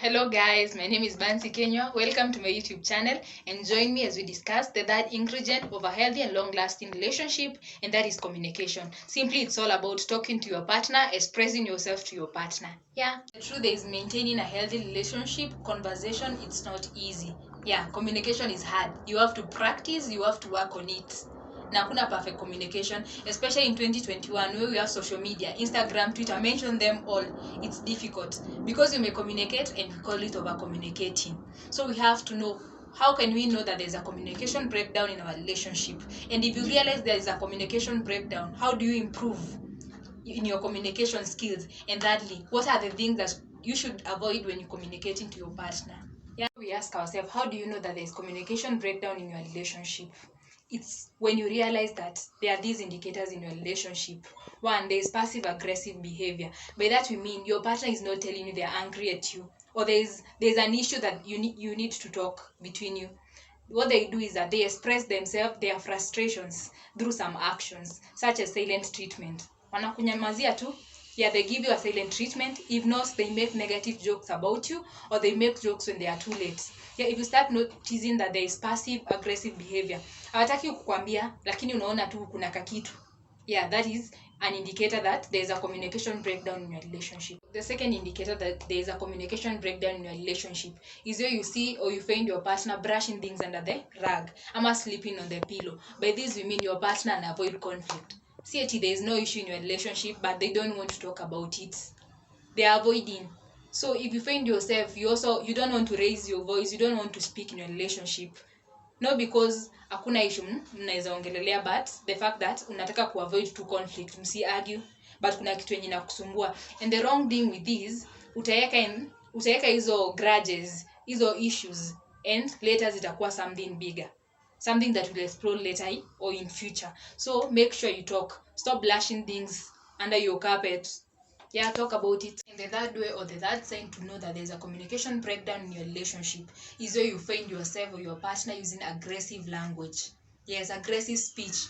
Hello guys, my name is Bansi Kenya. Welcome to my YouTube channel and join me as we discuss the third ingredient of a healthy and long-lasting relationship, and that is communication. Simply, it's all about talking to your partner, expressing yourself to your partner. Yeah, the truth is maintaining a healthy relationship, conversation, it's not easy. Yeah, communication is hard. You have to practice, you have to work on it. Na hakuna perfect communication, especially in 2021 where we have social media, Instagram, Twitter, mention them all. It's difficult because you may communicate and we call it over communicating. So we have to know, how can we know that there's a communication breakdown in our relationship? And if you realize there is a communication breakdown, how do you improve in your communication skills? And thirdly, what are the things that you should avoid when you're communicating to your partner? Yeah, we ask ourselves, how do you know that there's communication breakdown in your relationship? It's when you realize that there are these indicators in your relationship. One, there is passive aggressive behavior. By that we mean your partner is not telling you they're angry at you, or there's an issue that you need to talk between you. What they do is that they express themselves, their frustrations, through some actions such as silent treatment. Wanakunyamazia tu. Yeah, they give you a silent treatment. If not, they make negative jokes about you, or they make jokes when they are too late. Yeah, if you start noticing that there is passive aggressive behavior, hawataki kukwambia lakini unaona tu kuna kakitu. Yeah, that is an indicator that there is a communication breakdown in your relationship. The second indicator that there is a communication breakdown in your relationship is where you see or you find your partner brushing things under the rug, ama sleeping on the pillow. By this we mean your partner and avoid conflict. See, there is no issue in your relationship, but they don't want to talk about it. They are avoiding. So if you find yourself, you don't want to raise your voice, you don't want to speak in your relationship, not because hakuna issue mnaweza ongelelea, but the fact that unataka kuavoid to conflict, msi argue, but kuna kitu yenye inakusumbua. And the wrong thing with this, utaweka hizo grudges, hizo issues, and later zitakuwa something bigger, something that will explode later or in future. So make sure you talk. Stop blushing things under your carpet. Yeah, talk about it. And the third way, or the third sign to know that there's a communication breakdown in your relationship, is where you find yourself or your partner using aggressive language. Yes, aggressive speech,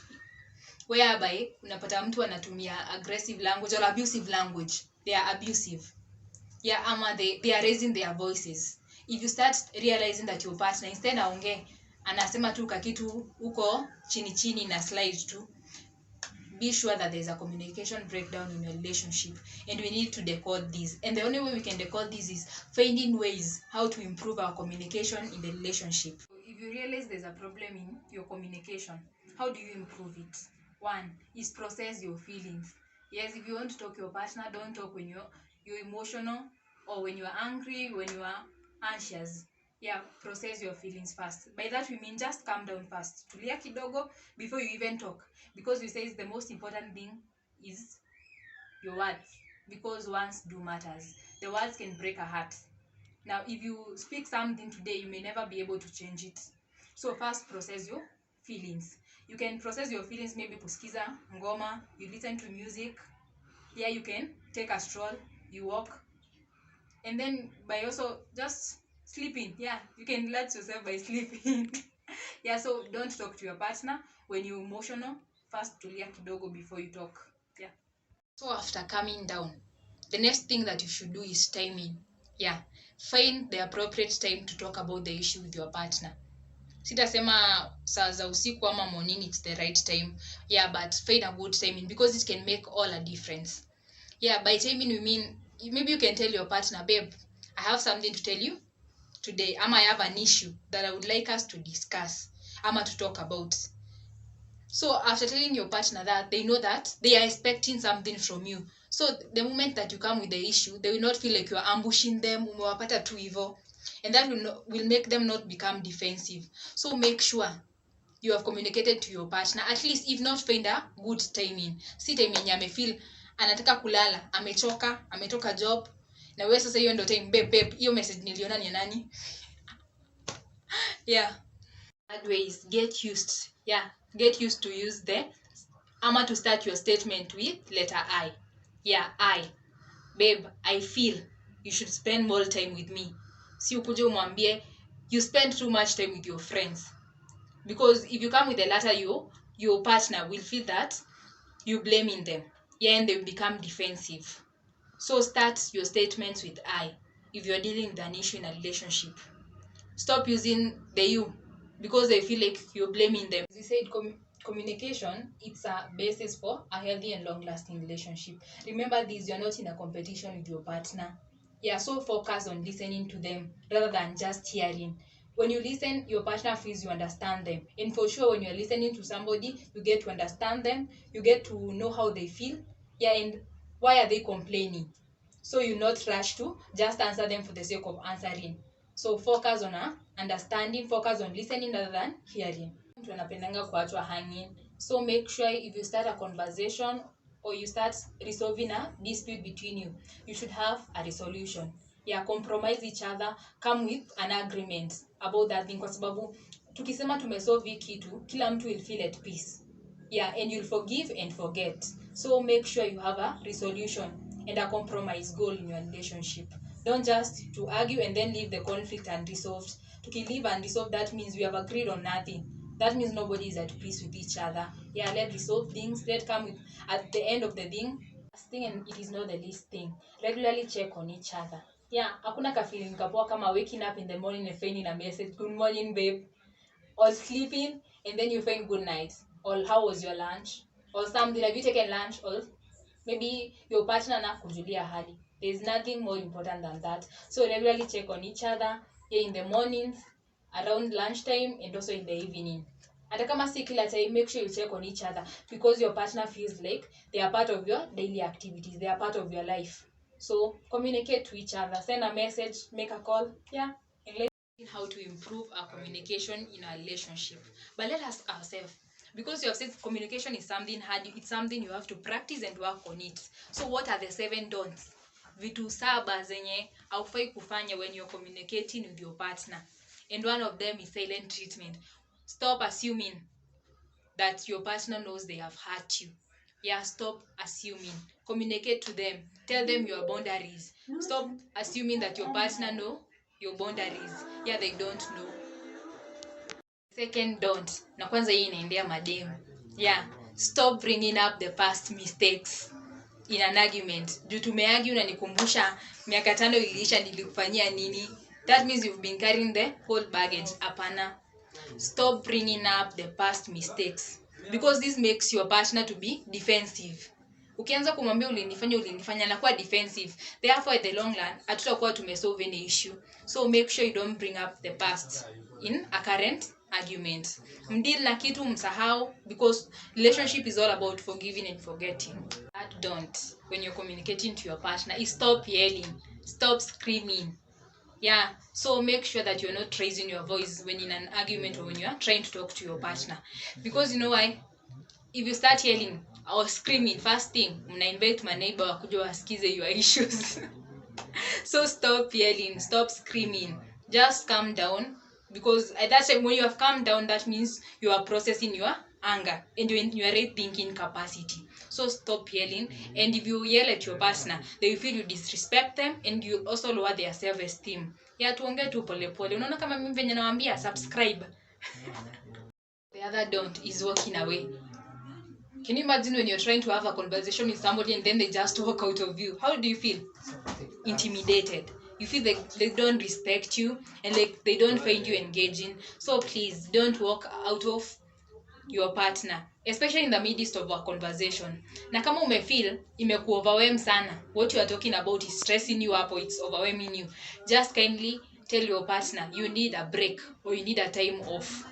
whereby unapata mtu anatumia aggressive language or abusive language. They are abusive. Yeah, ama they are raising their voices. If you start realizing that your partner instead aongee anasema tu kakitu huko chini chini na slide tu, be sure that there's a communication breakdown in your relationship, and we need to decode this. And the only way we can decode this is finding ways how to improve our communication in the relationship. If you realize there's a problem in your communication, how do you improve it? One is process your feelings. Yes, if you want to talk to your partner, don't talk when you're emotional, or when you're angry, when you are anxious. Yeah, process your feelings first. By that we mean just calm down first. Tulia kidogo before you even talk. Because we say the most important thing is your words. Because words do matters. The words can break a heart. Now, if you speak something today, you may never be able to change it. So first, process your feelings. You can process your feelings maybe kusikiza ngoma, you listen to music. Yeah, you can take a stroll, you walk. And then by also just sleeping. Yeah, you can relax yourself by sleeping. Yeah, so don't talk to your partner when you're emotional. First tulia kidogo before you talk. Yeah. So after calming down, the next thing that you should do is timing. Yeah, find the appropriate time to talk about the issue with your partner. Sitasema saa za usiku ama morning it's the right time. Yeah, but find a good timing because it can make all a difference. Yeah, by timing we mean maybe you can tell your partner, babe, I have something to tell you today. I have an issue that I would like us to discuss, to talk about. So after telling your partner that, they know that they are expecting something from you. So the moment that you come with the issue, they will not feel like you are ambushing them, umewapata tu hivyo, and that will make them not become defensive. So make sure you have communicated to your partner, at least if not, find a good timing. Si time yenye amefeel anataka kulala, amechoka, ametoka job, na wewe sasa hiyo ndio time, babe, hiyo message niliona ni nani? Yeah. That way is get used. Yeah, get used to use to start your statement with letter I. Yeah, I. Babe, I feel you should spend more time with me. Si ukuje umwambie you spend too much time with your friends. Because if you come with the letter your partner will feel that you blaming them. Yeah, and they become defensive. So start your statements with I. if you're dealing with an issue in a relationship. Stop using the you because they feel like you're blaming them. As we said, communication, it's a basis for a healthy and long-lasting relationship. Remember this, you're not in a competition with your partner. Yeah, so focus on listening to them rather than just hearing. When you listen, your partner feels you understand them. And for sure, when you're listening to somebody, you get to understand them, you get to know how they feel. Yeah, and why are they complaining? So you not rush to just answer them for the sake of answering. So focus on understanding, focus on listening rather than hearing. Mtu anapendanga kuachwa hanging. So make sure if you start a conversation or you start resolving a dispute between you, you should have a resolution. Yeah, compromise each other, come with an agreement about that thing, kwa sababu tukisema tumesolve hii kitu, kila mtu will feel at peace. Yeah, and you'll forgive and forget. So make sure you have a resolution and a compromise goal in your relationship. Don't just to argue and then leave the conflict unresolved. To leave unresolved, that means we have agreed on nothing. That means nobody is at peace with each other. Yeah, let's resolve things. Let's come with, at the end of the thing. Last thing, and it is not the least thing, regularly check on each other. Yeah, hakuna ka feeling kapoa kama waking up in the morning and finding a message, good morning babe, or sleeping and then you find good night, or how was your lunch, or something, have you taken lunch, or maybe your partner na kujulia hali. There's nothing more important than that. So regularly check on each other, yeah, in the mornings, around lunchtime, and also in the evening. Hata kama si kila time, make sure you check on each other because your partner feels like they are part of your daily activities, they are part of your life. So communicate to each other, send a message, make a call, yeah, and let how to improve our communication in our relationship. But let us ask ourselves, because you have said communication is something hard, it's something you have to practice and work on it. So what are the 7 don'ts? Vitu saba zenye haufai kufanya when you're communicating with your partner. And one of them is silent treatment. Stop assuming that your partner knows they have hurt you. Yeah, stop assuming. Communicate to them. Tell them your boundaries. Stop assuming that your partner know your boundaries. Yeah, they don't know. Second don't. Na kwanza hii inaendea mademu. Yeah, stop bringing up the past mistakes in an argument. Juu tumeargue unanikumbusha miaka 5 iliisha nilikufanyia nini? That means you've been carrying the whole baggage. Hapana. Stop bringing up the past mistakes because this makes your partner to be defensive. Ukianza kumwambia ulinifanya anakuwa defensive, therefore at the long run hatutakuwa tumesolve any issue. So make sure you don't bring up the past in a current argument. Mdeal na kitu msahau because relationship is all about forgiving and forgetting. That don't, when you're communicating to your partner, is stop yelling, stop screaming. Yeah, so make sure that you're not raising your voice when in an argument or when you're trying to talk to your partner. Because you know why? If you start yelling or screaming, first thing, mna invite my neighbor wakuja wasikize your issues. So stop yelling, stop screaming. Just calm down because at that time when you have calmed down, that means you are processing your anger and you're in your right thinking capacity. So stop yelling, and if you yell at your partner, they feel you disrespect them and you also lower their self-esteem. Yeah, tuongee tu pole pole. Unaona kama mimi venye nawaambia subscribe. The other don't is walking away. Can you imagine when you're trying to have a conversation with somebody and then they just walk out of you? How do you feel? Intimidated. You feel like they don't respect you and like they don't find you engaging. So please don't walk out of your partner, especially in the midst of a conversation. Na kama umefeel imeku overwhelm sana, what you are talking about is stressing you up or it's overwhelming you, just kindly tell your partner you need a break or you need a time off.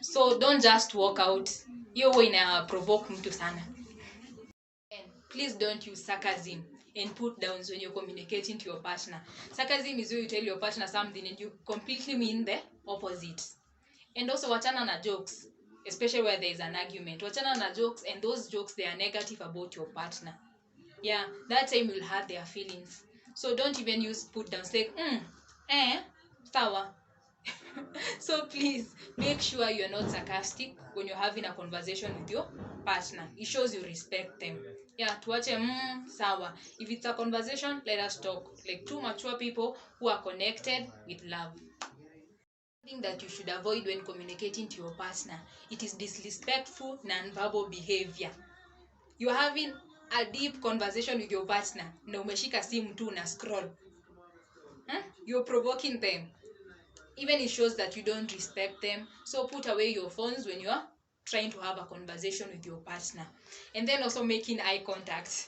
So don't just walk out. Hiyo huwa ina provoke mtu sana. And please don't use sarcasm and put downs when you're communicating to your partner. Sarcasm is when you tell your partner something and you completely mean the opposite. And also wachana na jokes, especially where there is an argument. Wachana na jokes, and those jokes, they are negative about your partner. Yeah, that time will hurt their feelings. So don't even use put downs like sawa. So please make sure you're not sarcastic when you're having a conversation with your partner. It shows you respect them. Yeah, tuache sawa. If it's a conversation, let us talk like two mature people who are connected with love. Thing that you should avoid when communicating to your partner, it is disrespectful non-verbal behavior. You're having a deep conversation with your partner na umeshika simu tu na scroll. You're provoking them. Even it shows that you don't respect them. So put away your phones when you're trying to have a conversation with your partner. And then also making eye contact.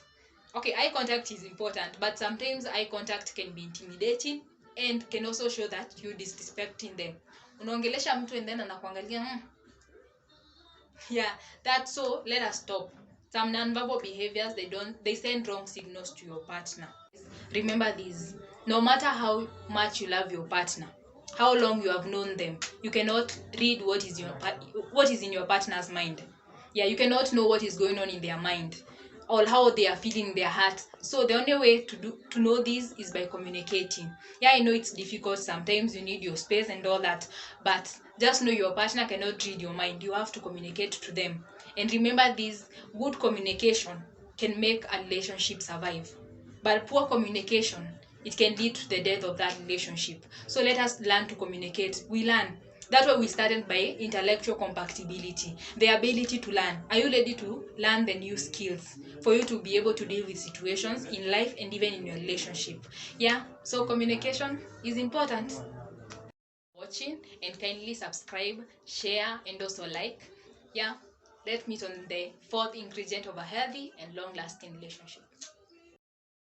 Okay, eye contact is important, but sometimes eye contact can be intimidating and can also show that you're disrespecting them. Unaongelesha mtu and then anakuangalia. Yeah, that's so. Let us stop. Some nonverbal behaviors, they send wrong signals to your partner. Remember this: no matter how much you love your partner, how long you have known them, you cannot read what is in your partner's mind. Yeah, you cannot know what is going on in their mind or how they are feeling in their heart. So the only way to know this is by communicating. Yeah, I know it's difficult, sometimes you need your space and all that, but just know your partner cannot read your mind. You have to communicate to them. And remember this: good communication can make a relationship survive, but poor communication, it can lead to the death of that relationship. So let us learn to communicate. We learn. That's why we started by intellectual compatibility, the ability to learn. Are you ready to learn the new skills for you to be able to deal with situations in life and even in your relationship? Yeah, so communication is important. Watching, and kindly subscribe, share, and also like. Yeah, let's meet on the fourth ingredient of a healthy and long lasting relationship.